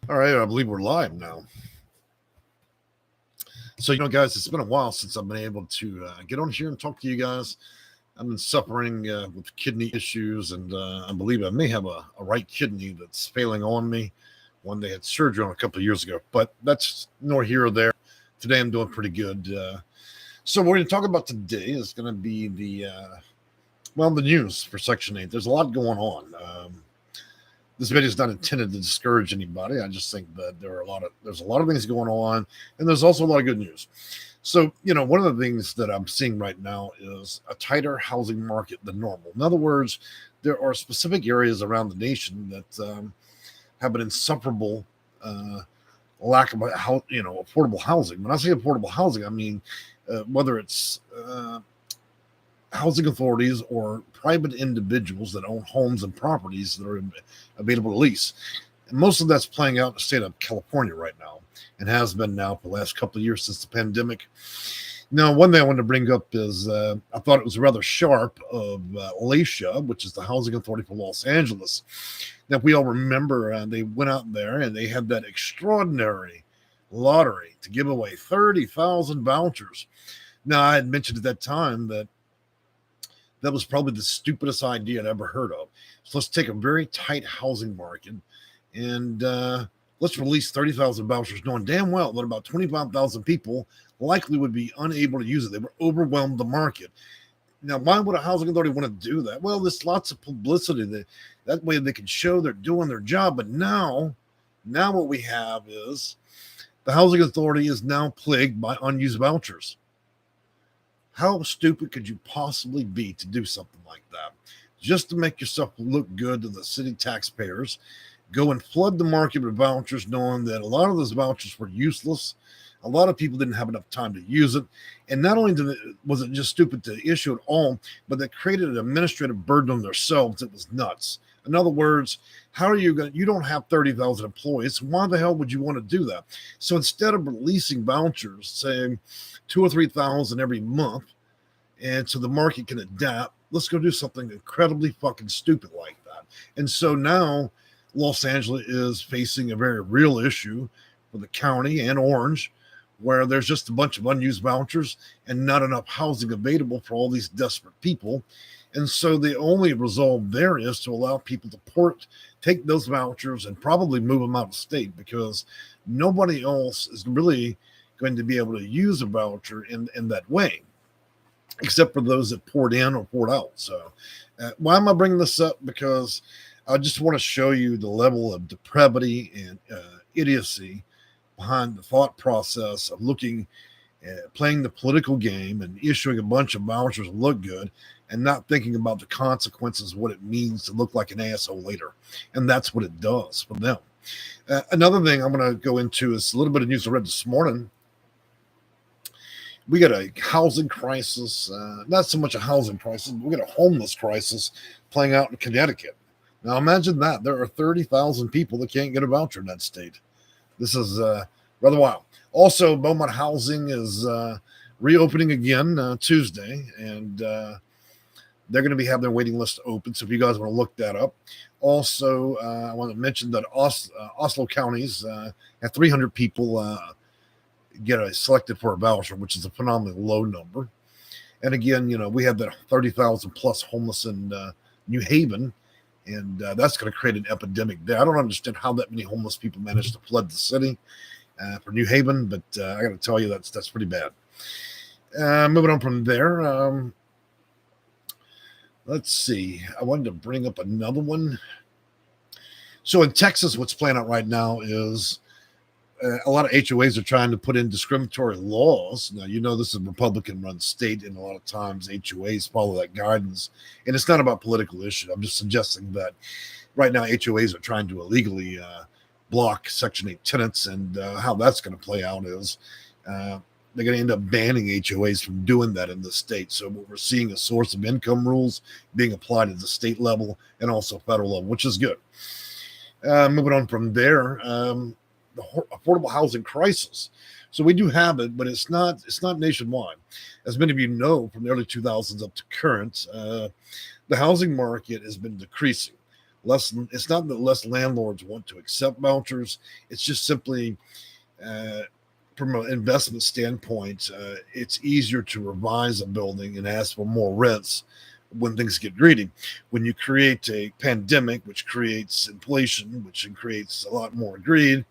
All right, I believe we're live now. So, guys, it's been a while since I've been able to get on here and talk to you guys. I've been suffering with kidney issues, and I believe I may have a right kidney that's failing on me. One they had surgery on a couple of years ago, but that's nor here or there. Today I'm doing pretty good. So, what we're going to talk about today is going to be the news for Section 8. There's a lot going on. This video is not intended to discourage anybody. I just think that there's a lot of things going on, and there's also a lot of good news. So, one of the things that I'm seeing right now is a tighter housing market than normal. In other words, there are specific areas around the nation that have an insufferable lack of affordable housing. When I say affordable housing, I mean whether it's housing authorities or private individuals that own homes and properties that are available to lease. And most of that's playing out in the state of California right now and has been now for the last couple of years since the pandemic. Now, one thing I wanted to bring up is I thought it was rather sharp of LACIA, which is the Housing Authority for Los Angeles. Now, if we all remember, they went out there and they had that extraordinary lottery to give away 30,000 vouchers. Now, I had mentioned at that time that was probably the stupidest idea I'd ever heard of. So let's take a very tight housing market and let's release 30,000 vouchers, knowing damn well that about 25,000 people likely would be unable to use it. They were overwhelmed the market. Now, why would a housing authority want to do that? Well, there's lots of publicity. That way they can show they're doing their job. But now what we have is the housing authority is now plagued by unused vouchers. How stupid could you possibly be to do something like that? Just to make yourself look good to the city taxpayers, go and flood the market with vouchers, knowing that a lot of those vouchers were useless. A lot of people didn't have enough time to use it. And not only was it just stupid to issue at all, but they created an administrative burden on themselves. It was nuts. In other words, how are you going? You don't have 30,000 employees. Why the hell would you want to do that? So instead of releasing vouchers, saying 2,000 or 3,000 every month, and so the market can adapt, let's go do something incredibly fucking stupid like that. And so now Los Angeles is facing a very real issue for the county and Orange, where there's just a bunch of unused vouchers and not enough housing available for all these desperate people. And so the only resolve there is to allow people to take those vouchers and probably move them out of state, because nobody else is really going to be able to use a voucher in that way, except for those that poured in or poured out. So why am I bringing this up? Because I just want to show you the level of depravity and idiocy behind the thought process of playing the political game and issuing a bunch of vouchers to look good and not thinking about the consequences, what it means to look like an asshole later. And that's what it does for them. Another thing I'm going to go into is a little bit of news I read this morning. We got a housing crisis, not so much a housing crisis, but we got a homeless crisis playing out in Connecticut. Now imagine that. There are 30,000 people that can't get a voucher in that state. This is rather wild. Also, Beaumont Housing is reopening again Tuesday, and they're going to be having their waiting list open. So if you guys want to look that up. Also, I want to mention that Oslo counties have 300 people get selected for a voucher, which is a phenomenally low number. And again, we have that 30,000 plus homeless in New Haven, and that's going to create an epidemic there. I don't understand how that many homeless people managed to flood the city for New Haven, but I got to tell you, that's pretty bad. Moving on from there, let's see. I wanted to bring up another one. So in Texas, what's playing out right now is a lot of HOAs are trying to put in discriminatory laws. Now, this is a Republican-run state, and a lot of times HOAs follow that guidance. And it's not about political issues. I'm just suggesting that right now HOAs are trying to illegally block Section 8 tenants, and how that's going to play out is they're going to end up banning HOAs from doing that in the state. So what we're seeing is source of income rules being applied at the state level and also federal level, which is good. Moving on from there, the affordable housing crisis. So we do have it, but it's not nationwide. As many of you know, from the early 2000s up to current, the housing market has been decreasing. It's not that less landlords want to accept vouchers. It's just simply from an investment standpoint, it's easier to revise a building and ask for more rents when things get greedy. When you create a pandemic, which creates inflation, which creates a lot more greed,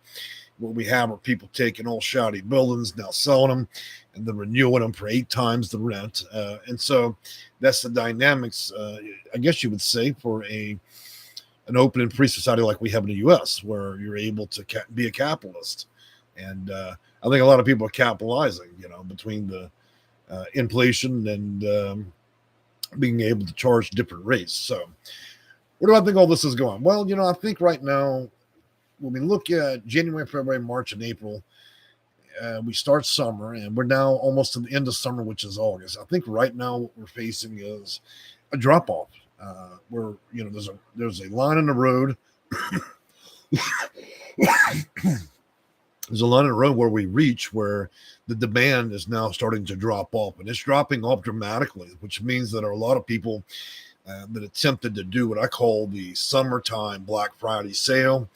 what we have are people taking old shoddy buildings, now selling them, and then renewing them for 8 times the rent. And so that's the dynamics, I guess you would say, for an open and free society like we have in the U.S., where you're able to be a capitalist. And I think a lot of people are capitalizing, between the inflation and being able to charge different rates. So where do I think all this is going? Well, I think right now, when we look at January, February, March, and April, we start summer, and we're now almost to the end of summer, which is August. I think right now what we're facing is a drop off. Where there's a line in the road. There's a line in the road where we reach where the demand is now starting to drop off, and it's dropping off dramatically, which means that there are a lot of people that attempted to do what I call the summertime Black Friday sale,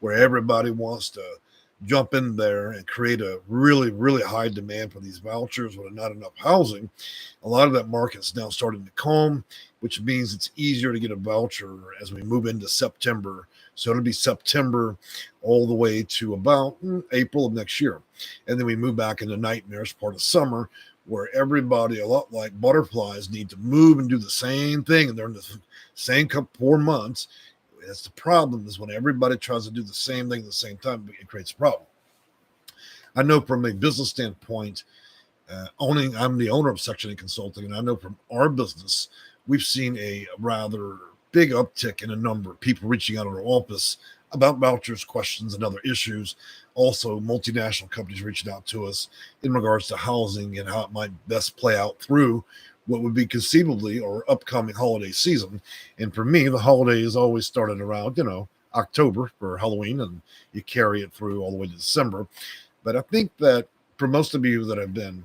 where everybody wants to jump in there and create a really, really high demand for these vouchers with not enough housing. A lot of that market's now starting to calm, which means it's easier to get a voucher as we move into September. So it'll be September all the way to about April of next year. And then we move back into nightmares part of summer, where everybody, a lot like butterflies, need to move and do the same thing. And they're in the same 4 months. That's the problem, is when everybody tries to do the same thing at the same time, it creates a problem. I know from a business standpoint, I'm the owner of Section 8 Consulting, and I know from our business, we've seen a rather big uptick in a number of people reaching out to our office about vouchers, questions, and other issues. Also, multinational companies reaching out to us in regards to housing and how it might best play out through what would be conceivably or upcoming holiday season. And for me, the holidays always started around, October for Halloween, and you carry it through all the way to December. But I think that for most of you that have been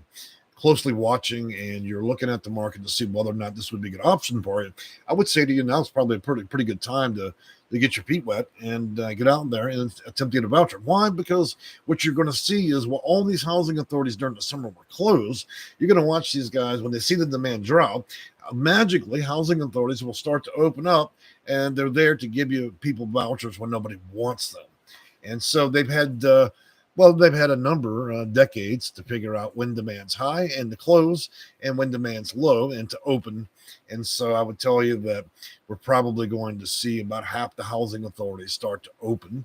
closely watching and you're looking at the market to see whether or not this would be a good option for you, I would say to you now it's probably a pretty good time to get your feet wet and get out there and attempt to get a voucher. Why? Because what you're going to see is, well, all these housing authorities during the summer were closed. You're going to watch these guys, when they see the demand drop, magically housing authorities will start to open up, and they're there to give you people vouchers when nobody wants them. And so they've had a number of decades to figure out when demand's high and to close, and when demand's low and to open. And so I would tell you that we're probably going to see about half the housing authorities start to open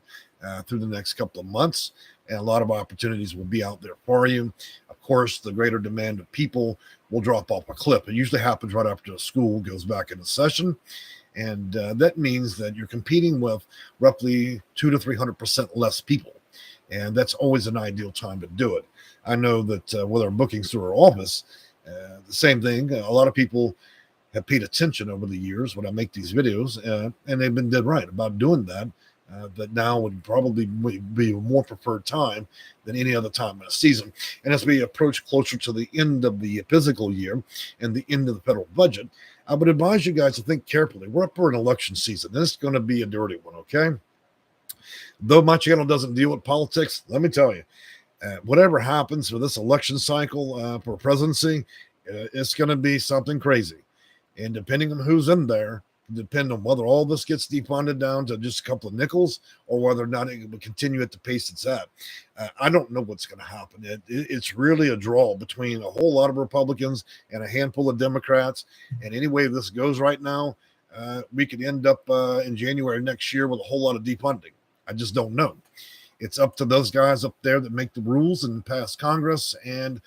through the next couple of months. And a lot of opportunities will be out there for you. Of course, the greater demand of people will drop off a cliff. It usually happens right after the school goes back into session. And that means that you're competing with roughly 200 to 300% less people. And that's always an ideal time to do it. I know that with our bookings through our office, the same thing. A lot of people have paid attention over the years when I make these videos, and they've been dead right about doing that. That now would probably be a more preferred time than any other time in a season. And as we approach closer to the end of the fiscal year and the end of the federal budget, I would advise you guys to think carefully. We're up for an election season. This is going to be a dirty one, okay? Though my channel doesn't deal with politics, let me tell you, whatever happens for this election cycle for presidency, it's going to be something crazy. And depending on who's in there, depend on whether all this gets defunded down to just a couple of nickels or whether or not it will continue at the pace it's at. I don't know what's going to happen. It's really a draw between a whole lot of Republicans and a handful of Democrats. And any way this goes right now, we could end up in January next year with a whole lot of defunding. I just don't know. It's up to those guys up there that make the rules and pass Congress and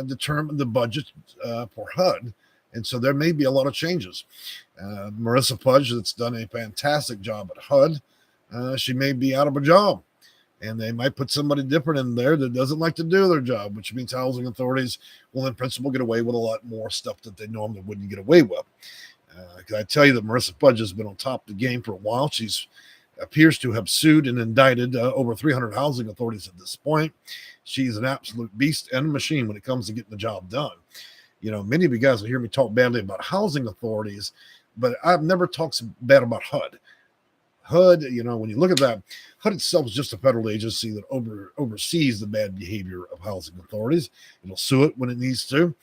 determine the budget for HUD. And so there may be a lot of changes. Marissa Fudge, that's done a fantastic job at HUD, she may be out of a job. And they might put somebody different in there that doesn't like to do their job, which means housing authorities will in principle get away with a lot more stuff that they normally wouldn't get away with. Can I tell you that Marissa Fudge has been on top of the game for a while? She's appears to have sued and indicted over 300 housing authorities at this point. She's an absolute beast and a machine when it comes to getting the job done. Many of you guys will hear me talk badly about housing authorities, but I've never talked bad about HUD. HUD, when you look at that, HUD itself is just a federal agency that oversees the bad behavior of housing authorities. It'll sue it when it needs to.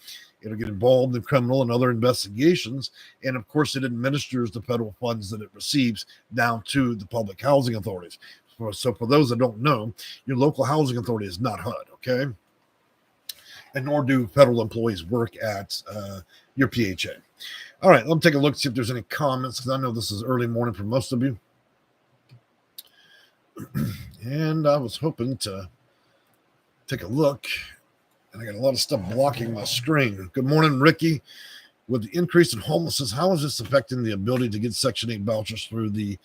It'll get involved in criminal and other investigations. And of course, it administers the federal funds that it receives down to the public housing authorities. So for those that don't know, your local housing authority is not HUD, okay? And nor do federal employees work at your PHA. All right, let me take a look, see if there's any comments, because I know this is early morning for most of you. And I was hoping to take a look, and I got a lot of stuff blocking my screen. Good morning, Ricky. With the increase in homelessness, how is this affecting the ability to get Section 8 vouchers through the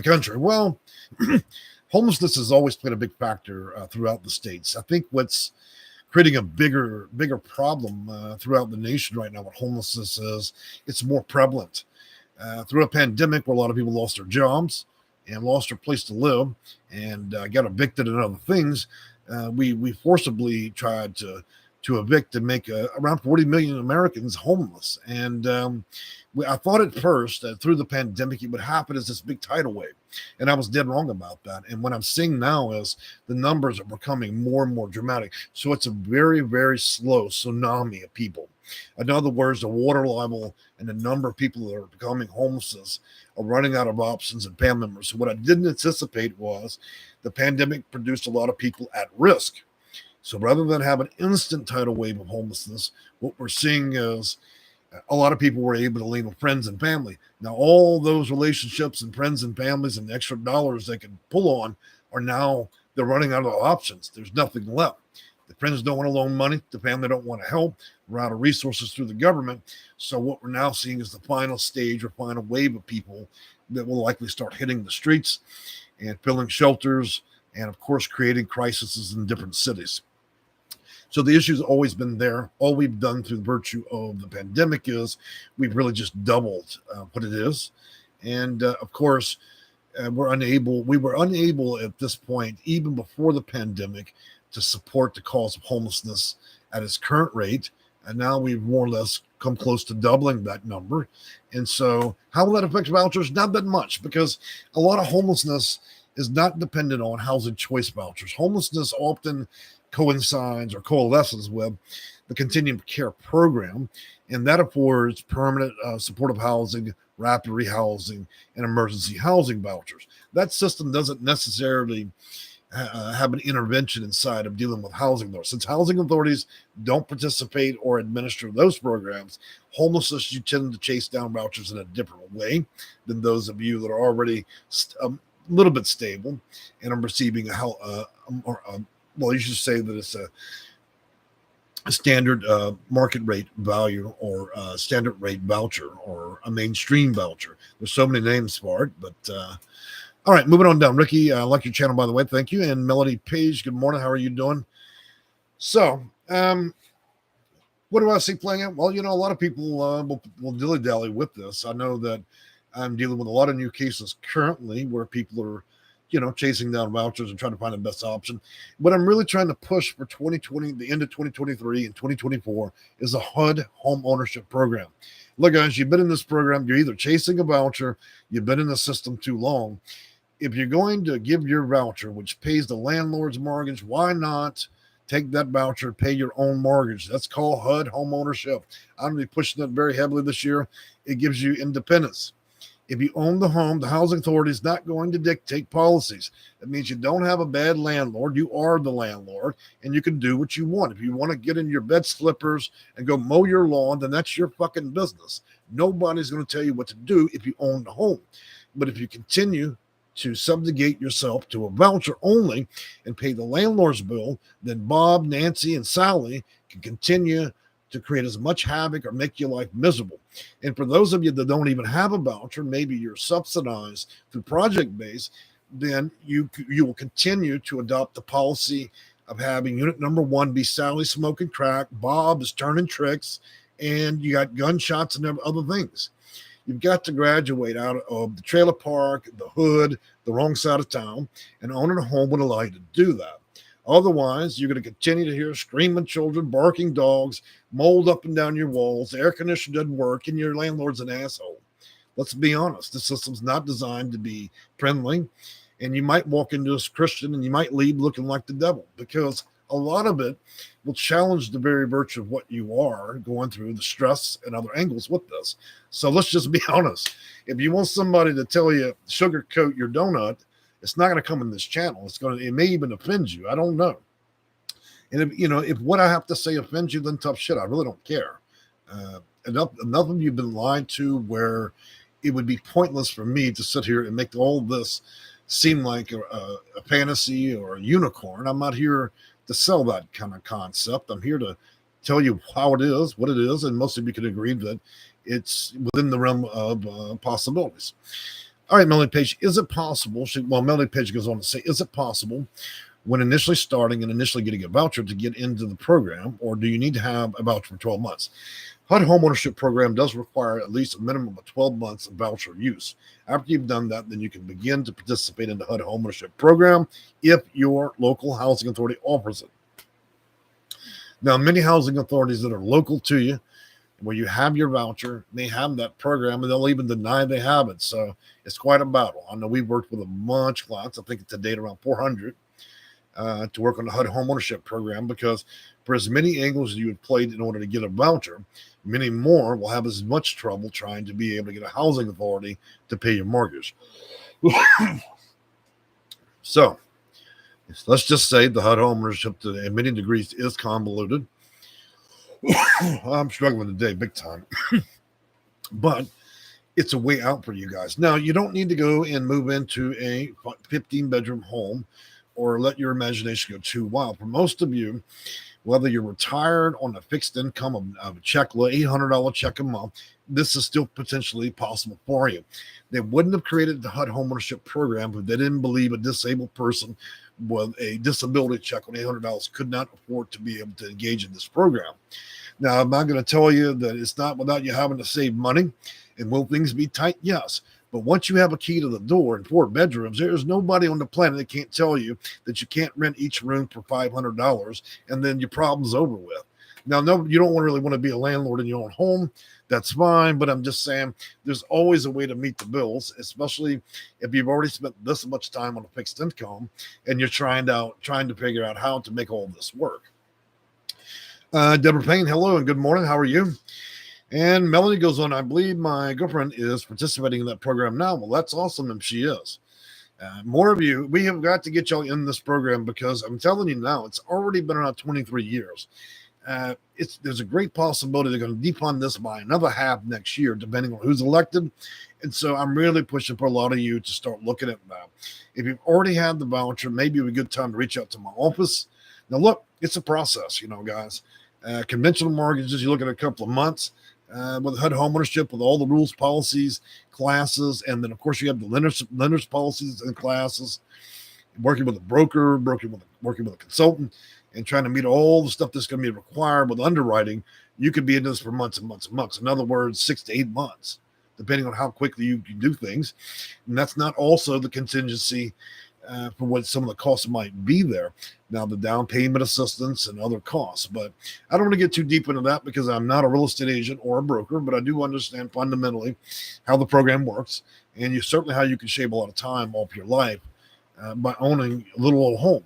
country? Well, homelessness has always played a big factor throughout the states. I think what's creating a bigger problem throughout the nation right now with homelessness is it's more prevalent. Through a pandemic where a lot of people lost their jobs and lost their place to live and got evicted and other things, we forcibly tried to evict and make around 40 million Americans homeless. And I thought at first that through the pandemic it would happen as this big tidal wave. And I was dead wrong about that. And what I'm seeing now is the numbers are becoming more and more dramatic. So it's a very, very slow tsunami of people. In other words, the water level and the number of people that are becoming homeless are running out of options and family members. So what I didn't anticipate was the pandemic produced a lot of people at risk. So rather than have an instant tidal wave of homelessness, what we're seeing is a lot of people were able to lean on friends and family. Now, all those relationships and friends and families and extra dollars they can pull on they're running out of options. There's nothing left. The friends don't want to loan money. The family don't want to help. We're out of resources through the government. So what we're now seeing is the final stage or final wave of people that will likely start hitting the streets and filling shelters and, of course, creating crises in different cities. So the issue's always been there. All we've done through the virtue of the pandemic is we've really just doubled what it is. And, of course, we were unable at this point, even before the pandemic, to support the cause of homelessness at its current rate. And now we've more or less come close to doubling that number. And so how will that affect vouchers? Not that much, because a lot of homelessness is not dependent on housing choice vouchers. Homelessness often coincides or coalesces with the continuum of care program, and that affords permanent supportive housing, rapid rehousing, and emergency housing vouchers. That system doesn't necessarily have an intervention inside of dealing with housing, though. Since housing authorities don't participate or administer those programs, homelessness, you tend to chase down vouchers in a different way than those of you that are already a little bit stable and are receiving you should say that it's a standard market rate value or standard rate voucher or a mainstream voucher. There's so many names for it, but all right, moving on down. Ricky, I like your channel, by the way. Thank you. And Melody Page, good morning. How are you doing? So, what do I see playing out? Well, a lot of people will dilly-dally with this. I know that I'm dealing with a lot of new cases currently where people are, chasing down vouchers and trying to find the best option. What I'm really trying to push for 2020, the end of 2023 and 2024 is a HUD home ownership program. Look, guys, you've been in this program. You're either chasing a voucher, you've been in the system too long. If you're going to give your voucher, which pays the landlord's mortgage, why not take that voucher, pay your own mortgage? That's called HUD home ownership. I'm going to be pushing that very heavily this year. It gives you independence. If you own the home, the housing authority is not going to dictate policies. That means you don't have a bad landlord. You are the landlord, and you can do what you want. If you want to get in your bed slippers and go mow your lawn, then that's your fucking business. Nobody's going to tell you what to do if you own the home. But if you continue to subjugate yourself to a voucher only and pay the landlord's bill, then Bob, Nancy, and Sally can continue to create as much havoc or make your life miserable. And for those of you that don't even have a voucher, maybe you're subsidized through project base, then you will continue to adopt the policy of having unit number one be Sally smoking crack, Bob is turning tricks, and you got gunshots and other things. You've got to graduate out of the trailer park, the hood, the wrong side of town, and owning a home would allow you to do that. Otherwise, you're going to continue to hear screaming children, barking dogs, mold up and down your walls, the air conditioner doesn't work, and your landlord's an asshole. Let's be honest. The system's not designed to be friendly. And you might walk into as Christian and you might leave looking like the devil, because a lot of it will challenge the very virtue of what you are going through, the stress and other angles with this. So let's just be honest. If you want somebody to tell you sugarcoat your donut, it's not going to come in this channel. It may even offend you. I don't know. And if what I have to say offends you, then tough shit. I really don't care. Enough of you have been lied to where it would be pointless for me to sit here and make all this seem like a fantasy or a unicorn. I'm not here to sell that kind of concept. I'm here to tell you how it is, what it is, and most of you can agree that it's within the realm of possibilities. All right, Melanie Page, is it possible? Melanie Page goes on to say, is it possible when initially starting and initially getting a voucher to get into the program, or do you need to have a voucher for 12 months? HUD homeownership program does require at least a minimum of 12 months of voucher use. After you've done that, then you can begin to participate in the HUD homeownership program if your local housing authority offers it. Now, many housing authorities that are local to you, where you have your voucher, they have that program, and they'll even deny they have it. So it's quite a battle. I know we've worked with a bunch of clients. I think to date around 400 to work on the HUD homeownership program, because for as many angles as you have played in order to get a voucher, many more will have as much trouble trying to be able to get a housing authority to pay your mortgage. So let's just say the HUD homeownership to many degrees is convoluted. I'm struggling today big time. But it's a way out for you guys. Now, you don't need to go and move into a 15-bedroom home or let your imagination go too wild. For most of you, whether you're retired on a fixed income of a check, $800 check a month, this is still potentially possible for you. They wouldn't have created the HUD homeownership program if they didn't believe a disabled person with a disability check on $800 could not afford to be able to engage in this program. Now, I'm not going to tell you that it's not without you having to save money. And will things be tight? Yes. But once you have a key to the door and 4 bedrooms, there's nobody on the planet that can't tell you that you can't rent each room for $500 and then your problem's over with. Now, no, you don't really want to be a landlord in your own home. That's fine. But I'm just saying there's always a way to meet the bills, especially if you've already spent this much time on a fixed income and you're trying to figure out how to make all this work. Deborah Payne, hello and good morning. How are you? And Melanie goes on, I believe my girlfriend is participating in that program now. Well, that's awesome if she is. More of you, we have got to get y'all in this program, because I'm telling you now, it's already been around 23 years. There's a great possibility they're going to defund this by another half next year, depending on who's elected. And so I'm really pushing for a lot of you to start looking at that. If you've already had the voucher, maybe it's a good time to reach out to my office. Now, look, it's a process, guys. Conventional mortgages, you look at a couple of months. With HUD homeownership, with all the rules, policies, classes, and then of course you have the lenders policies and classes, working with a broker, working with a consultant, and trying to meet all the stuff that's going to be required with underwriting. You could be in this for months and months and months. In other words, 6 to 8 months, depending on how quickly you do things. And that's not also the contingency for what some of the costs might be there. Now, the down payment assistance and other costs. But I don't want to get too deep into that, because I'm not a real estate agent or a broker, but I do understand fundamentally how the program works, and certainly how you can shave a lot of time off your life by owning a little old home.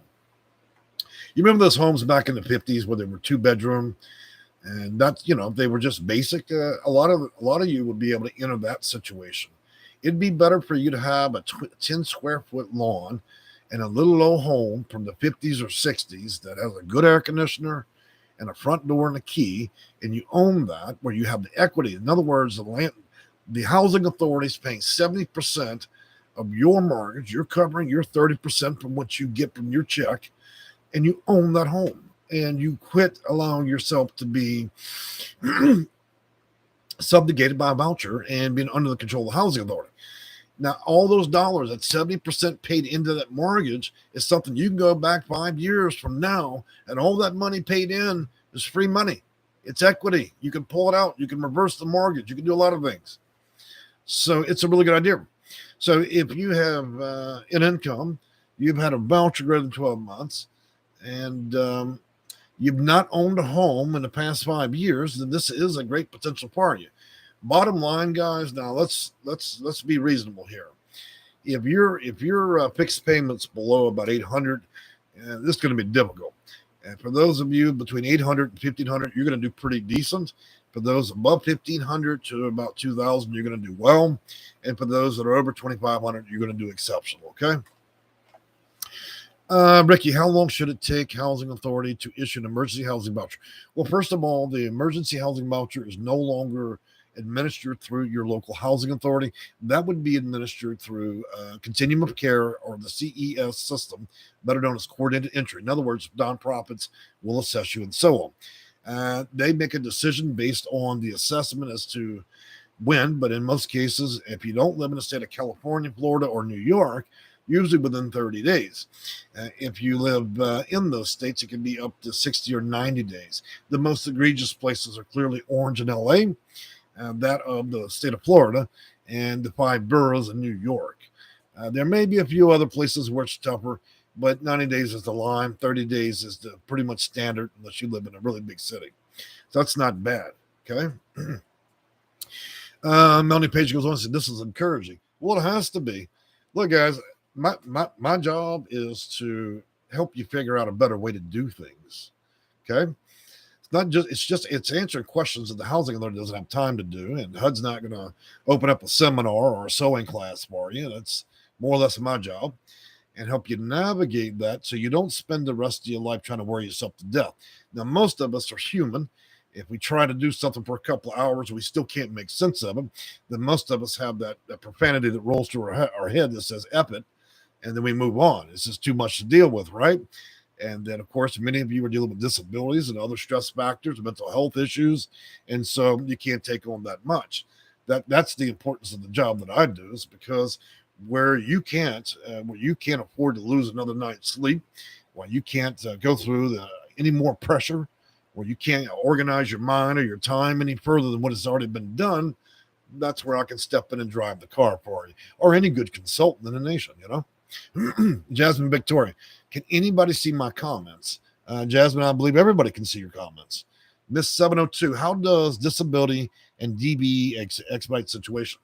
You remember those homes back in the 50s where they were 2-bedroom, and that's, they were just basic. A lot of you would be able to enter that situation. It'd be better for you to have a 10 square foot lawn and a little old home from the 50s or 60s that has a good air conditioner and a front door and a key, and you own that, where you have the equity. In other words, the housing authority is paying 70% of your mortgage. You're covering your 30% from what you get from your check, and you own that home, and you quit allowing yourself to be subjugated by a voucher and being under the control of the housing authority. Now, all those dollars, that 70% paid into that mortgage, is something you can go back 5 years from now, and all that money paid in is free money. It's equity. You can pull it out. You can reverse the mortgage. You can do a lot of things. So it's a really good idea. So if you have an income, you've had a voucher greater than 12 months, and you've not owned a home in the past 5 years, then this is a great potential for you. Bottom line, guys. Now let's be reasonable here. If your fixed payments below about 800, this is going to be difficult. And for those of you between 800 and 1500, you're going to do pretty decent. For those above 1500 to about 2000, you're going to do well. And for those that are over 2500, you're going to do exceptional. Okay. Ricky, how long should it take Housing Authority to issue an emergency housing voucher? Well, first of all, the emergency housing voucher is no longer administered through your local housing authority. That would be administered through Continuum of Care or the CES system, better known as coordinated entry. In other words, nonprofits will assess you and so on. They make a decision based on the assessment as to when, but in most cases, if you don't live in the state of California, Florida, or New York, usually within 30 days. If you live in those states, it can be up to 60 or 90 days. The most egregious places are clearly Orange and LA, that of the state of Florida, and the 5 boroughs in New York. There may be a few other places where it's tougher, but 90 days is the line. 30 days is the pretty much standard unless you live in a really big city. So that's not bad, okay? Melanie Page goes on and says, this is encouraging. Well, it has to be. Look, guys, my job is to help you figure out a better way to do things, okay? It's answering questions that the housing authority doesn't have time to do, and HUD's not going to open up a seminar or a sewing class for you. That's more or less my job, and help you navigate that so you don't spend the rest of your life trying to worry yourself to death. Now, most of us are human. If we try to do something for a couple of hours, we still can't make sense of it. Then most of us have that profanity that rolls through our head that says "F it," and then we move on. It's just too much to deal with, right? And then, of course, many of you are dealing with disabilities and other stress factors, mental health issues, and so you can't take on that much. That's the importance of the job that I do, is because where you can't afford to lose another night's sleep, where you can't go through any more pressure, where you can't organize your mind or your time any further than what has already been done, that's where I can step in and drive the car for you, or any good consultant in the nation, you know. Jasmine Victoria, can anybody see my comments? Jasmine, I believe everybody can see your comments. Miss 702, how does disability and DB expedite situation?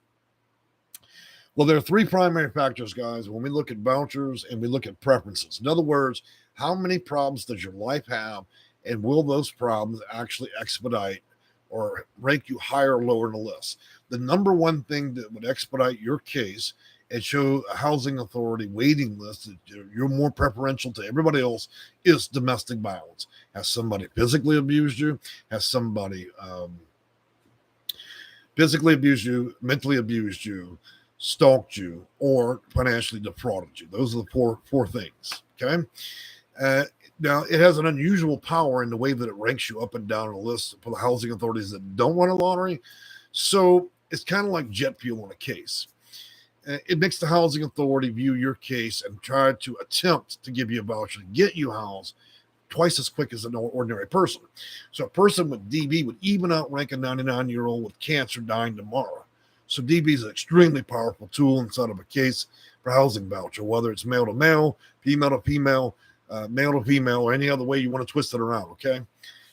Well, there are 3 primary factors, guys, when we look at vouchers and we look at preferences. In other words, how many problems does your life have, and will those problems actually expedite or rank you higher or lower in the list? The number one thing that would expedite your case and show a housing authority waiting list that you're more preferential to everybody else is domestic violence. Has somebody physically abused you? Has somebody physically abused you, mentally abused you, stalked you, or financially defrauded you? Those are the four things, okay? Now, it has an unusual power in the way that it ranks you up and down the list for the housing authorities that don't want a lottery. So it's kind of like jet fuel in a case. It makes the housing authority view your case and try to attempt to give you a voucher to get you housed twice as quick as an ordinary person. So a person with DB would even outrank a 99-year-old with cancer dying tomorrow. So DB is an extremely powerful tool inside of a case for housing voucher, whether it's male to male, female to female, male to female, or any other way you want to twist it around. Okay,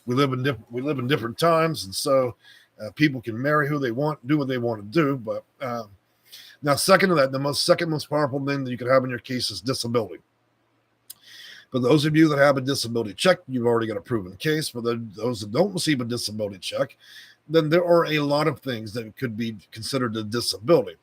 we live in different times, and so people can marry who they want, do what they want to do. But now, second to that, the second most powerful thing that you could have in your case is disability. For those of you that have a disability check, you've already got a proven case. For those that don't receive a disability check, then there are a lot of things that could be considered a disability.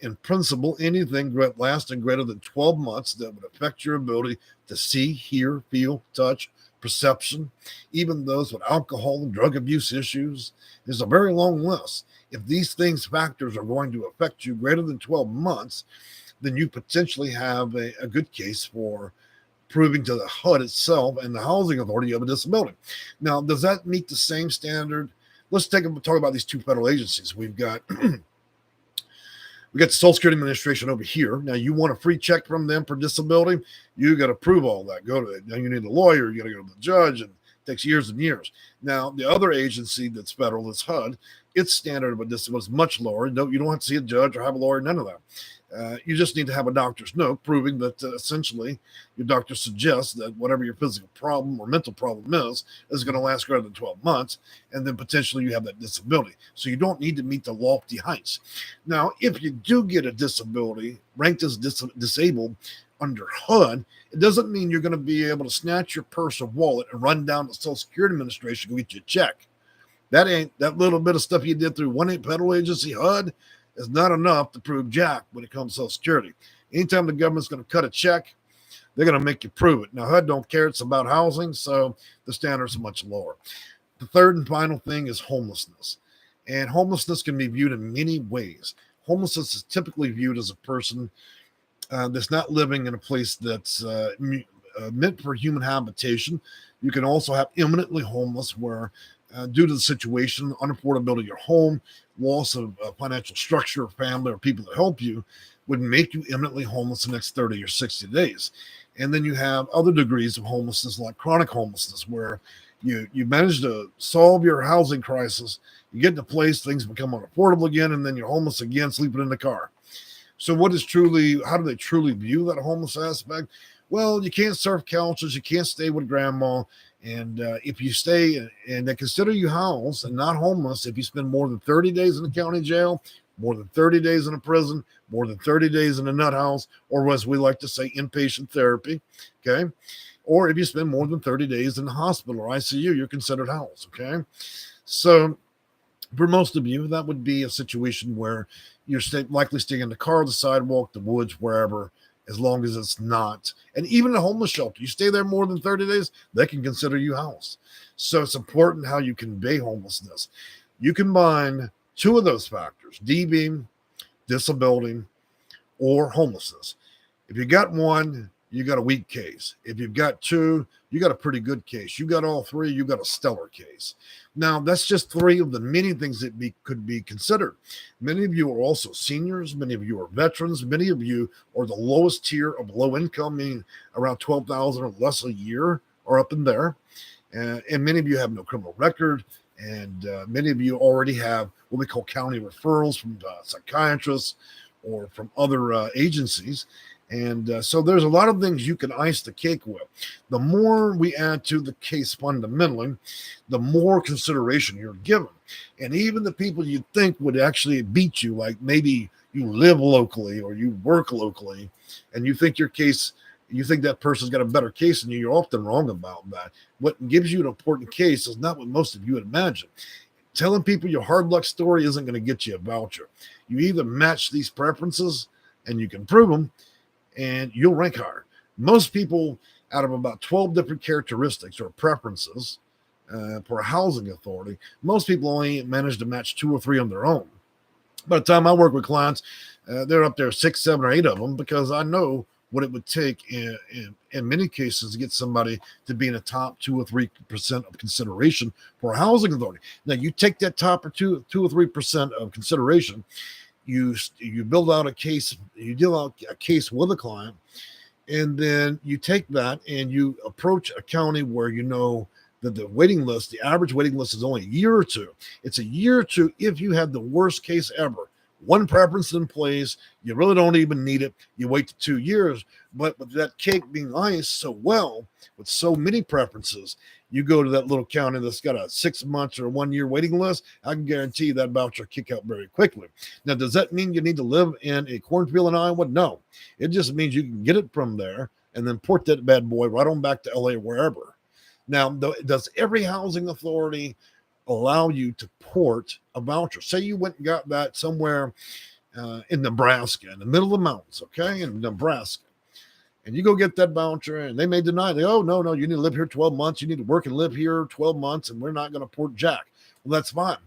In principle, anything lasting greater than 12 months that would affect your ability to see, hear, feel, touch, perception, even those with alcohol and drug abuse issues. There's a very long list. If these factors are going to affect you greater than 12 months, then you potentially have a good case for proving to the HUD itself and the housing authority you have a disability. Now, does that meet the same standard? Let's talk about these 2 federal agencies. We've got the Social Security Administration over here. Now, you want a free check from them for disability, you got to prove all that. Go to it. Now, you need a lawyer. You got to go to the judge, and it takes years and years. Now, the other agency that's federal is HUD. Its standard of a disability is much lower. You don't have to see a judge or have a lawyer, none of that. You just need to have a doctor's note proving that essentially your doctor suggests that whatever your physical problem or mental problem is going to last greater than 12 months, and then potentially you have that disability. So you don't need to meet the lofty heights. Now, if you do get a disability ranked as disabled under HUD, it doesn't mean you're going to be able to snatch your purse or wallet and run down to the Social Security Administration and get you a check. That little bit of stuff you did through 1-8 federal agency HUD is not enough to prove jack when it comes to Social Security. Anytime the government's going to cut a check, they're going to make you prove it. Now, HUD don't care. It's about housing, so the standards are much lower. The third and final thing is homelessness. And homelessness can be viewed in many ways. Homelessness is typically viewed as a person that's not living in a place that's meant for human habitation. You can also have imminently homeless where due to the situation, unaffordability of your home, loss of financial structure or family or people that help you would make you imminently homeless the next 30 or 60 days. And then you have other degrees of homelessness like chronic homelessness where you manage to solve your housing crisis, you get in a place, things become unaffordable again, and then you're homeless again, sleeping in the car. So how do they truly view that homeless aspect? Well, you can't serve couches, you can't stay with grandma, and if you stay and they consider you housed and not homeless, if you spend more than 30 days in the county jail, more than 30 days in a prison, more than 30 days in a nut house, or as we like to say, inpatient therapy, okay? Or if you spend more than 30 days in the hospital or ICU, you're considered housed, okay? So for most of you, that would be a situation where you're likely staying in the car, the sidewalk, the woods, wherever, as long as it's not. And even a homeless shelter, you stay there more than 30 days, they can consider you housed. So it's important how you convey homelessness. You combine two of those factors, DB, disability, or homelessness. If you got one, you got a weak case. If you've got two, you got a pretty good case. You got all three, you got a stellar case. Now, that's just three of the many things that could be considered. Many of you are also seniors. Many of you are veterans. Many of you are the lowest tier of low income, meaning around $12,000 or less a year or up in there. And many of you have no criminal record. And many of you already have what we call county referrals from psychiatrists or from other agencies. And so there's a lot of things you can ice the cake with. The more we add to the case fundamentally, the more consideration you're given. And even the people you think would actually beat you, like maybe you live locally or you work locally, and you think that person's got a better case than you, you're often wrong about that. What gives you an important case is not what most of you would imagine. Telling people your hard luck story isn't going to get you a voucher. You either match these preferences and you can prove them, and you'll rank higher. Most people, out of about 12 different characteristics or preferences for a housing authority, most people only manage to match 2 or 3 on their own. By the time I work with clients, they're up there 6, 7, or 8 of them because I know what it would take in many cases to get somebody to be in the top 2 or 3% of consideration for a housing authority. Now, you take that top or 2 or 3% of consideration, you build out a case, you deal out a case with a client, and then you take that and you approach a county where you know that the average waiting list is only a year or two. It's a year or two if you have the worst case ever. One preference in place, you really don't even need it. You wait to 2 years, but with that cake being iced so well, with so many preferences, you go to that little county that's got a 6 months or 1 year waiting list. I can guarantee that voucher kick out very quickly. Now, does that mean you need to live in a cornfield in Iowa? No, it just means you can get it from there and then port that bad boy right on back to LA or wherever. Now, does every housing authority allow you to port a voucher? Say you went and got that somewhere in Nebraska, in the middle of the mountains, okay, in Nebraska. And you go get that voucher, and they may deny. No, you need to live here 12 months. You need to work and live here 12 months, and we're not going to port jack. Well, that's fine.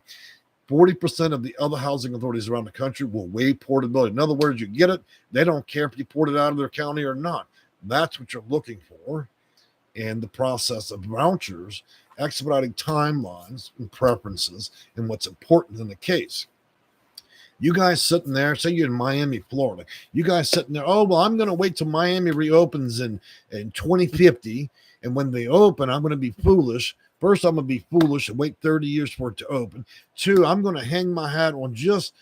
40% of the other housing authorities around the country will waive portability. In other words, you get it. They don't care if you port it out of their county or not. That's what you're looking for in the process of vouchers, expediting timelines and preferences and what's important in the case. You guys sitting there, say you're in Miami, Florida. You guys sitting there, oh, well, I'm going to wait till Miami reopens in 2050. And when they open, I'm going to be foolish. First, I'm going to be foolish and wait 30 years for it to open. 2, I'm going to hang my hat on just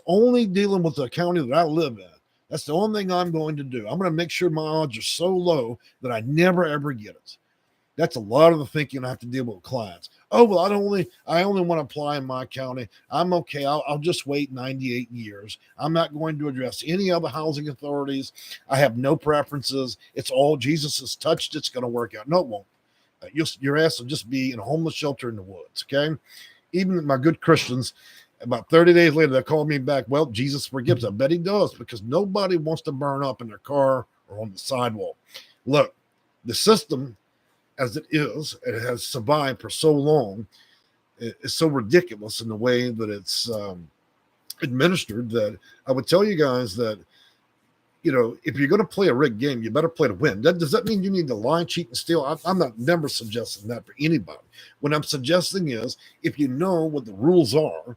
only dealing with the county that I live in. That's the only thing I'm going to do. I'm going to make sure my odds are so low that I never ever get it. That's a lot of the thinking I have to deal with clients. Oh, well, I only want to apply in my county. I'm okay. I'll just wait 98 years. I'm not going to address any other housing authorities. I have no preferences. It's all Jesus has touched. It's going to work out. No, it won't. Your ass will just be in a homeless shelter in the woods. Okay. Even my good Christians, about 30 days later, they called me back. Well, Jesus forgives. I bet he does, because nobody wants to burn up in their car or on the sidewalk. Look, the system as it is, it has survived for so long. It's so ridiculous in the way that it's administered, that I would tell you guys that, if you're going to play a rigged game, you better play to win. Does that mean you need to lie, cheat, and steal? I'm not never suggesting that for anybody. What I'm suggesting is, if you know what the rules are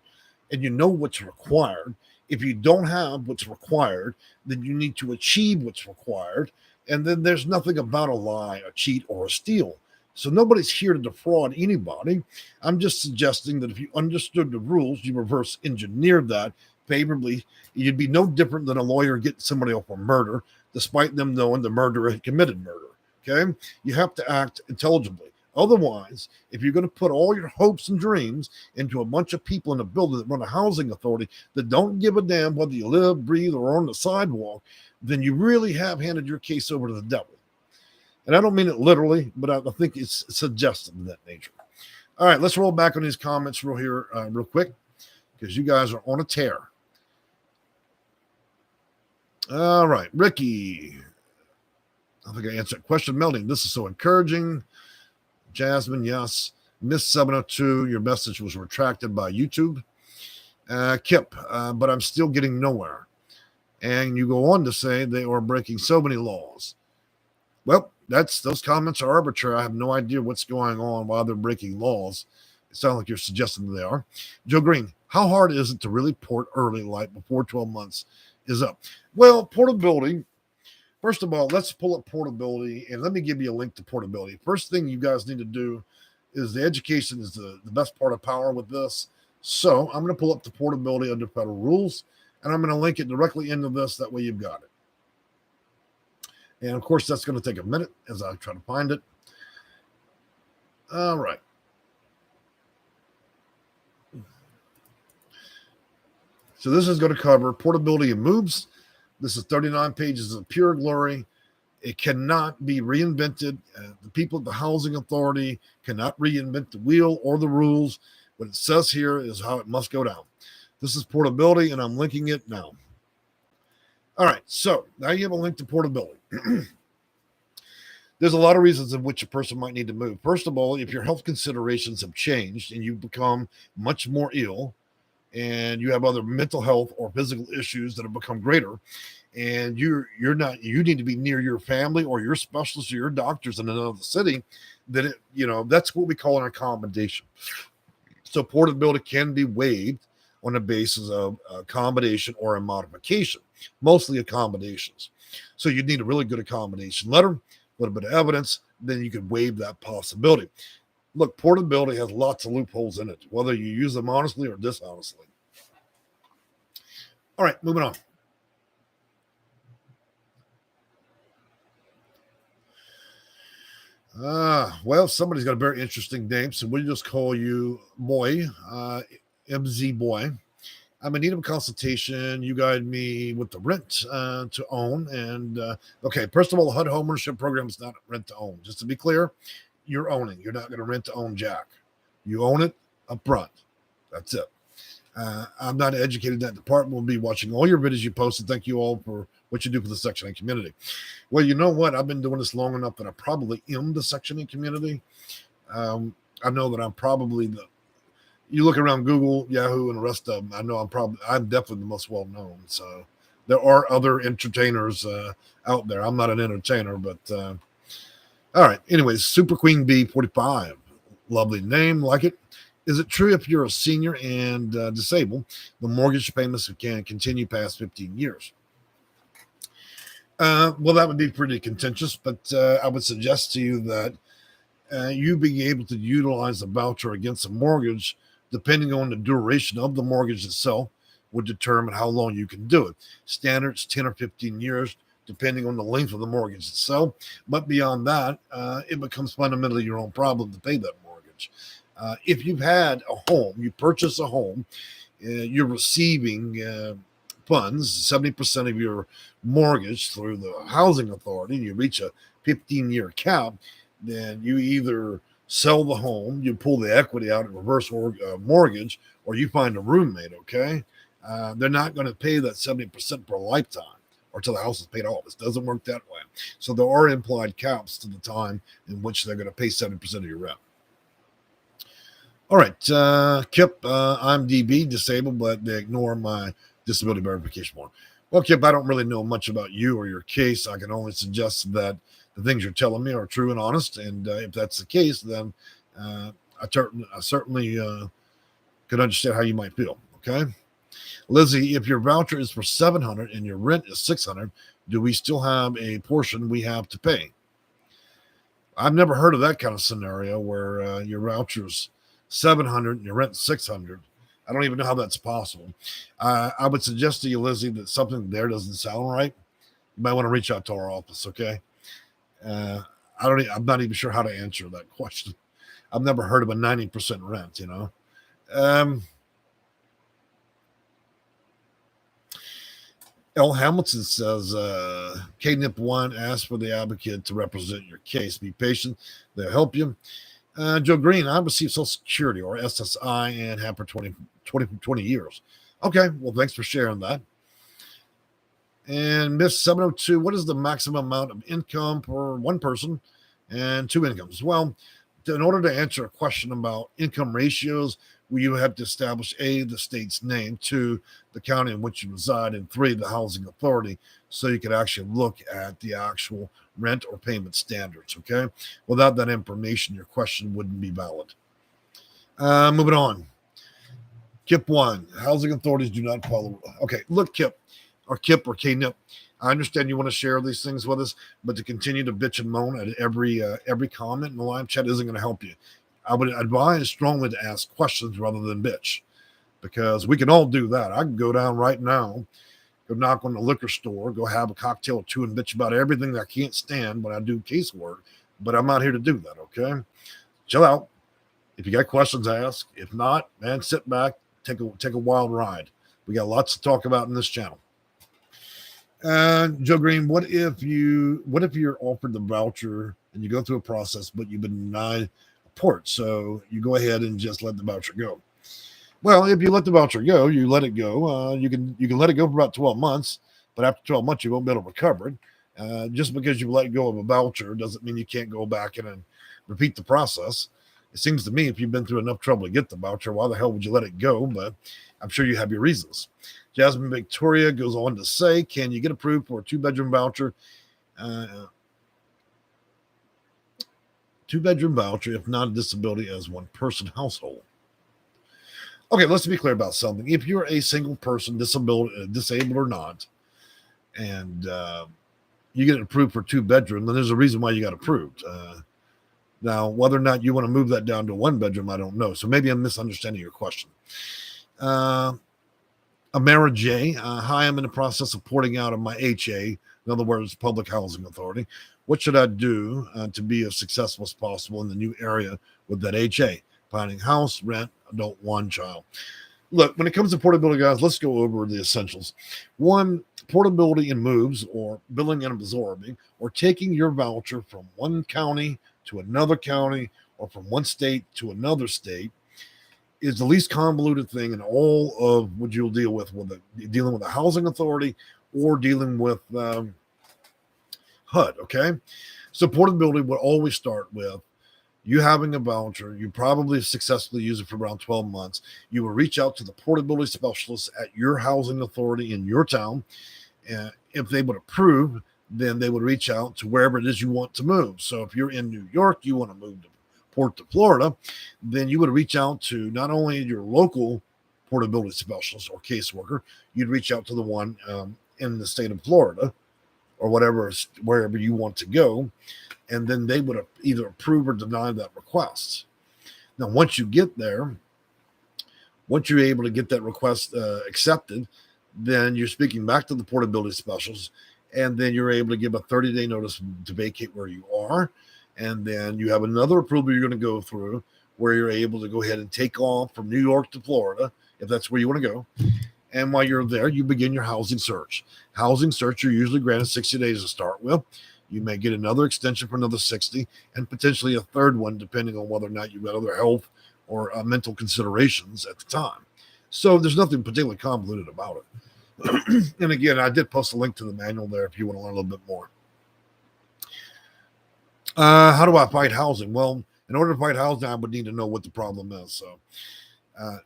and you know what's required, if you don't have what's required, then you need to achieve what's required. And then there's nothing about a lie, a cheat, or a steal. So nobody's here to defraud anybody. I'm just suggesting that if you understood the rules, you reverse engineered that favorably, you'd be no different than a lawyer getting somebody off for murder, despite them knowing the murderer had committed murder. Okay? You have to act intelligibly. Otherwise, if you're going to put all your hopes and dreams into a bunch of people in a building that run a housing authority that don't give a damn whether you live, breathe, or on the sidewalk, then you really have handed your case over to the devil. And I don't mean it literally, but I think it's suggestive of that nature. All right, let's roll back on these comments real quick, because you guys are on a tear. All right, Ricky. I think I answered that question. Melting, this is so encouraging. Jasmine, yes. Miss 702, your message was retracted by YouTube. Kip, but I'm still getting nowhere. And you go on to say they are breaking so many laws. Well, those comments are arbitrary. I have no idea what's going on while they're breaking laws. It sounds like you're suggesting they are. Joe Green, how hard is it to really port early, like before 12 months is up? Well, portability. First of all, let's pull up Portability, and let me give you a link to Portability. First thing you guys need to do is the education is the best part of power with this. So I'm going to pull up the Portability under federal rules, and I'm going to link it directly into this. That way you've got it. And, of course, that's going to take a minute as I try to find it. All right. So this is going to cover portability and moves. This is 39 pages of pure glory. It cannot be reinvented. The people at the housing authority cannot reinvent the wheel or the rules. What it says here is how it must go down. This is portability, and I'm linking it now. All right, so now you have a link to portability. There's a lot of reasons in which a person might need to move. First of all, if your health considerations have changed and you've become much more ill, and you have other mental health or physical issues that have become greater, and you need to be near your family or your specialist or your doctors in another city, then that's what we call an accommodation. So portability can be waived on the basis of accommodation or a modification, mostly accommodations. So you need a really good accommodation letter, a little bit of evidence, then you can waive that possibility. Look, portability has lots of loopholes in it, whether you use them honestly or dishonestly. All right, moving on. Well, somebody's got a very interesting name, so we'll just call you Boy, MZ Boy. I'm in need of a consultation. You guide me with the rent to own. And, okay, first of all, the HUD homeownership program is not rent to own. Just to be clear, you're owning. You're not going to rent to own jack. You own it up front. That's it. I'm not educated in that department. We'll be watching all your videos you post, and thank you all for what you do for the Section 8 community. Well, you know what? I've been doing this long enough that I probably am the Section 8 community. I know that I'm probably you look around Google, Yahoo, and the rest of them, I know I'm definitely the most well-known. So there are other entertainers out there. I'm not an entertainer, but all right. Anyways, Super Queen B 45. Lovely name. Like it. Is it true if you're a senior and disabled, the mortgage payments can continue past 15 years? Well, that would be pretty contentious, but I would suggest to you that you being able to utilize a voucher against a mortgage, depending on the duration of the mortgage itself, would determine how long you can do it. Standards 10 or 15 years, depending on the length of the mortgage itself. But beyond that, it becomes fundamentally your own problem to pay that mortgage. If you've had a home, you purchase a home, you're receiving funds, 70% of your mortgage through the housing authority, you reach a 15-year cap, then you either sell the home, you pull the equity out in reverse mortgage, or you find a roommate, okay? They're not going to pay that 70% for a lifetime or till the house is paid off. It doesn't work that way. So there are implied caps to the time in which they're going to pay 70% of your rent. All right, Kip, I'm DB, disabled, but they ignore my disability verification form. Well, Kip, I don't really know much about you or your case. I can only suggest that the things you're telling me are true and honest. And if that's the case, then I certainly could understand how you might feel. Okay. Lizzie, if your voucher is for $700 and your rent is $600, do we still have a portion we have to pay? I've never heard of that kind of scenario where your voucher's $700 and your rent is $600. I don't even know how that's possible. I would suggest to you, Lizzie, that something there doesn't sound right. You might want to reach out to our office, okay? I'm not even sure how to answer that question. I've never heard of a 90% rent, you know. L. Hamilton says, KNIP 1 asks for the advocate to represent your case. Be patient. They'll help you. Joe Green, I received Social Security or SSI and have for 20 years. Okay, well, thanks for sharing that. And Miss 702, what is the maximum amount of income for one person and two incomes? Well, in order to answer a question about income ratios, you have to establish A, the state's name, 2, the county in which you reside, and 3, the housing authority, so you could actually look at the actual rent or payment standards, okay? Without that information, your question wouldn't be valid. Moving on. Kip 1, housing authorities do not follow. Okay, look, Kip or KNIP, I understand you want to share these things with us, but to continue to bitch and moan at every comment in the live chat isn't going to help you. I would advise strongly to ask questions rather than bitch, because we can all do that. I can go down right now, go knock on the liquor store, go have a cocktail or two and bitch about everything that I can't stand when I do casework, but I'm not here to do that, okay? Chill out. If you got questions, ask. If not, man, sit back, take a wild ride. We got lots to talk about in this channel. Joe Green, what if you're offered the voucher and you go through a process, but you've been denied a port, so you go ahead and just let the voucher go? Well, if you let the voucher go, you let it go. You can let it go for about 12 months, but after 12 months, you won't be able to recover it. Just because you let go of a voucher doesn't mean you can't go back in and repeat the process. It seems to me if you've been through enough trouble to get the voucher, why the hell would you let it go? But I'm sure you have your reasons. Jasmine Victoria goes on to say, can you get approved for a 2-bedroom voucher? 2-bedroom voucher, if not a disability as one-person household. Okay, let's be clear about something. If you're a single person, disabled or not, and you get approved for 2-bedroom, then there's a reason why you got approved. Now, whether or not you want to move that down to 1-bedroom, I don't know. So maybe I'm misunderstanding your question. Amara J. Hi, I'm in the process of porting out of my HA, in other words, Public Housing Authority. What should I do to be as successful as possible in the new area with that HA? Finding house, rent, adult, one child. Look, when it comes to portability, guys, let's go over the essentials. 1, portability in moves or billing and absorbing, or taking your voucher from one county to another county or from one state to another state is the least convoluted thing in all of what you'll deal with dealing with a housing authority or dealing with HUD, okay? So portability will always start with you having a voucher. You probably successfully use it for around 12 months. You will reach out to the portability specialist at your housing authority in your town. And if they would approve, then they would reach out to wherever it is you want to move. So if you're in New York, you want to move to Port to Florida, then you would reach out to not only your local portability specialist or caseworker, you'd reach out to the one in the state of Florida or wherever you want to go, and then they would either approve or deny that request. Now, once you get there, Once you're able to get that request accepted, then you're speaking back to the portability specialists, and then you're able to give a 30-day notice to vacate where you are. And then you have another approval you're going to go through where you're able to go ahead and take off from New York to Florida, if that's where you want to go. And while you're there, you begin your housing search. Housing search, you're usually granted 60 days to start with. You may get another extension for another 60 and potentially a third one, depending on whether or not you've got other health or mental considerations at the time. So there's nothing particularly convoluted about it. And again, I did post a link to the manual there if you want to learn a little bit more. How do I fight housing? Well, in order to fight housing, I would need to know what the problem is. So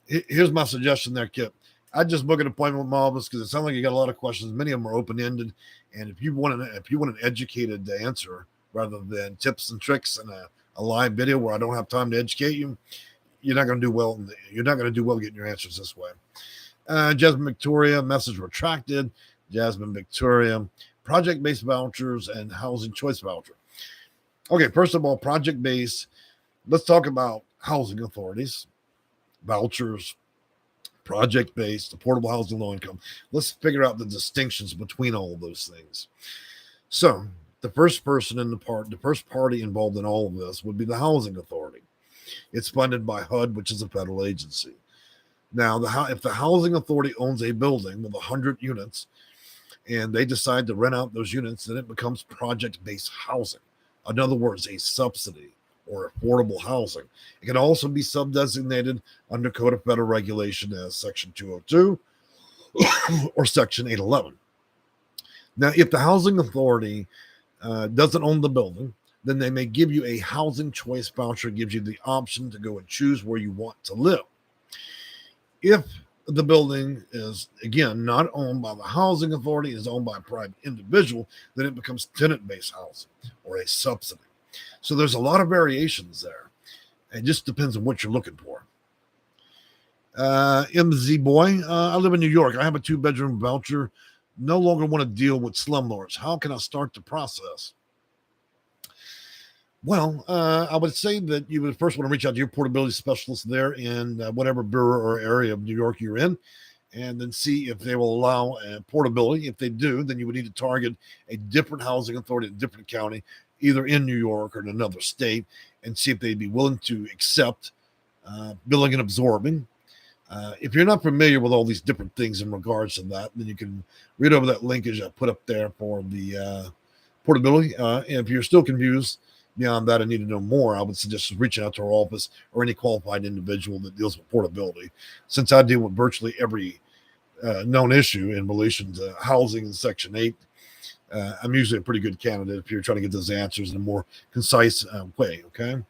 here's my suggestion there, Kip. I'd just book an appointment with my office because it sounds like you got a lot of questions. Many of them are open-ended. And if you want an educated answer rather than tips and tricks and a live video where I don't have time to educate you, you're not going to do well. You're not going to do well getting your answers this way. Jasmine Victoria, message retracted. Jasmine Victoria, project-based vouchers and housing choice voucher. Okay, first of all, project-based. Let's talk about housing authorities, vouchers, project-based, affordable housing, low income. Let's figure out the distinctions between all of those things. So the first party involved in all of this would be the housing authority. It's funded by HUD, which is a federal agency. Now, if the housing authority owns a building with 100 units and they decide to rent out those units, then it becomes project-based housing. In other words, a subsidy or affordable housing. It can also be sub-designated under Code of Federal Regulation as Section 202 or Section 811. Now, if the housing authority doesn't own the building, then they may give you a housing choice voucher. It gives you the option to go and choose where you want to live. If the building is, again, not owned by the housing authority, is owned by a private individual, then it becomes tenant-based housing or a subsidy. So there's a lot of variations there. It just depends on what you're looking for. MZ Boy, I live in New York. I have a 2-bedroom voucher. No longer want to deal with slumlords. How can I start the process? Well, I would say that you would first want to reach out to your portability specialist there in whatever borough or area of New York you're in, and then see if they will allow portability. If they do, then you would need to target a different housing authority, a different county, either in New York or in another state, and see if they'd be willing to accept billing and absorbing. If you're not familiar with all these different things in regards to that, then you can read over that linkage I put up there for the portability. And if you're still confused beyond that, I need to know more, I would suggest reaching out to our office or any qualified individual that deals with portability. Since I deal with virtually every known issue in relation to housing in Section 8, I'm usually a pretty good candidate if you're trying to get those answers in a more concise way, okay?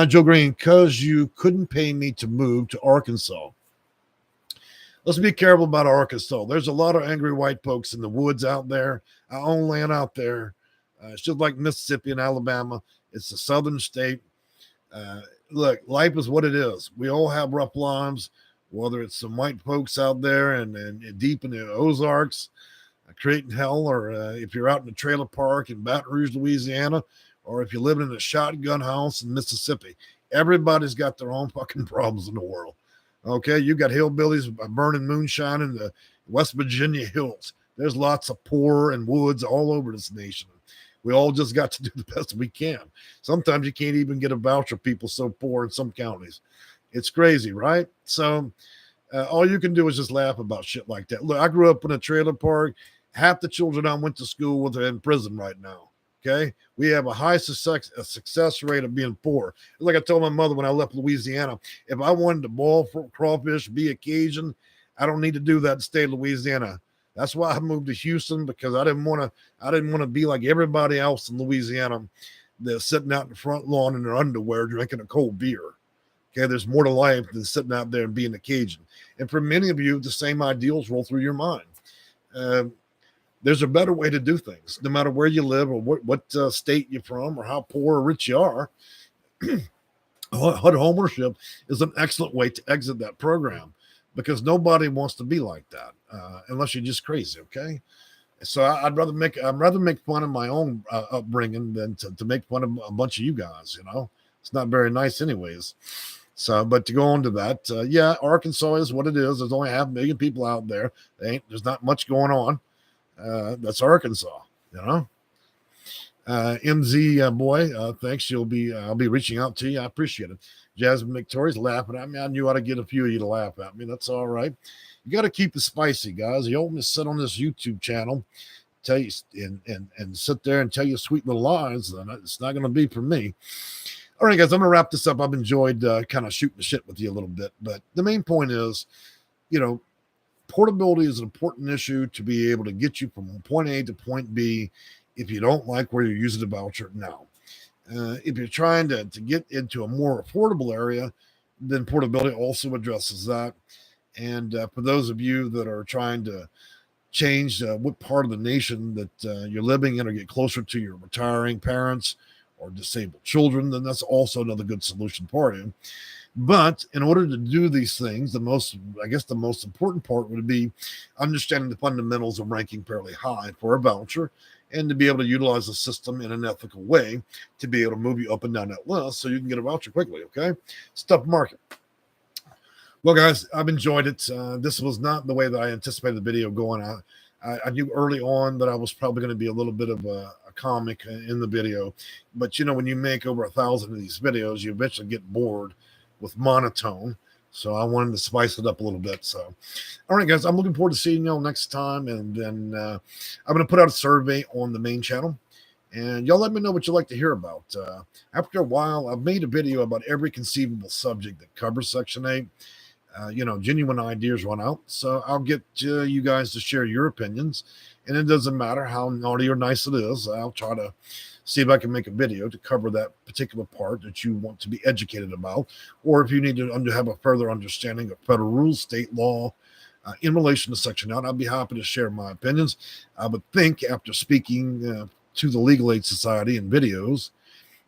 Joe Green, because you couldn't pay me to move to Arkansas. Let's be careful about Arkansas. There's a lot of angry white folks in the woods out there. I own land out there. It's just like Mississippi and Alabama. It's a southern state. Look, life is what it is. We all have rough lives, whether it's some white folks out there and deep in the Ozarks creating hell, or if you're out in a trailer park in Baton Rouge, Louisiana, or if you're living in a shotgun house in Mississippi. Everybody's got their own fucking problems in the world. Okay, you got hillbillies burning moonshine in the West Virginia hills. There's lots of poor and woods all over this nation. We all just got to do the best we can. Sometimes you can't even get a voucher. People so poor in some counties. It's crazy, right? So all you can do is just laugh about shit like that. Look, I grew up in a trailer park. Half the children I went to school with are in prison right now. Okay, we have a high success rate of being poor. Like I told my mother when I left Louisiana, if I wanted to boil for crawfish, be a Cajun, I don't need to do that in the state of Louisiana. That's why I moved to Houston, because I didn't want to be like everybody else in Louisiana that's sitting out in the front lawn in their underwear drinking a cold beer. Okay, there's more to life than sitting out there and being a Cajun. And for many of you, the same ideals roll through your mind. There's a better way to do things, no matter where you live or what state you're from or how poor or rich you are. Homeownership is an excellent way to exit that program, because nobody wants to be like that unless you're just crazy. Okay, so I'd rather make fun of my own upbringing than to make fun of a bunch of you guys. You know, it's not very nice, anyways. So, but to go on to that, yeah, Arkansas is what it is. There's only 500,000 people out there. There's not much going on. That's Arkansas, you know. MZ boy, thanks. I'll be reaching out to you. I appreciate it. Jasmine Victoria's laughing at me. I knew how to get a few of you to laugh at me. That's all right. You got to keep it spicy, guys. You don't want to sit on this YouTube channel, tell you and sit there and tell you sweet little lies. Then it's not going to be for me. All right, guys, I'm going to wrap this up. I've enjoyed kind of shooting the shit with you a little bit, but the main point is, you know, portability is an important issue to be able to get you from point A to point B if you don't like where you're using the voucher now. If you're trying to get into a more affordable area, then portability also addresses that. And for those of you that are trying to change what part of the nation that you're living in or get closer to your retiring parents or disabled children, then that's also another good solution for you. But in order to do these things, the most important part would be understanding the fundamentals of ranking fairly high for a voucher and to be able to utilize the system in an ethical way to be able to move you up and down that list so you can get a voucher quickly, okay? Stuff market. Well, guys, I've enjoyed it. This was not the way that I anticipated the video going out. I knew early on that I was probably going to be a little bit of a comic in the video. But, you know, when you make over 1,000 of these videos, you eventually get bored with monotone. So I wanted to spice it up a little bit. So, all right, guys, I'm looking forward to seeing y'all next time. And then I'm going to put out a survey on the main channel. And y'all let me know what you'd like to hear about. After a while, I've made a video about every conceivable subject that covers Section 8. You know, genuine ideas run out. So I'll get you guys to share your opinions. And it doesn't matter how naughty or nice it is. I'll try to see if I can make a video to cover that particular part that you want to be educated about. Or if you need to have a further understanding of federal rules, state law, in relation to Section 8, I'd be happy to share my opinions. I would think after speaking to the Legal Aid Society in videos,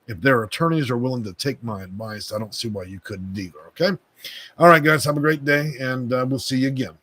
if their attorneys are willing to take my advice, I don't see why you couldn't either, okay? All right, guys, have a great day, and we'll see you again.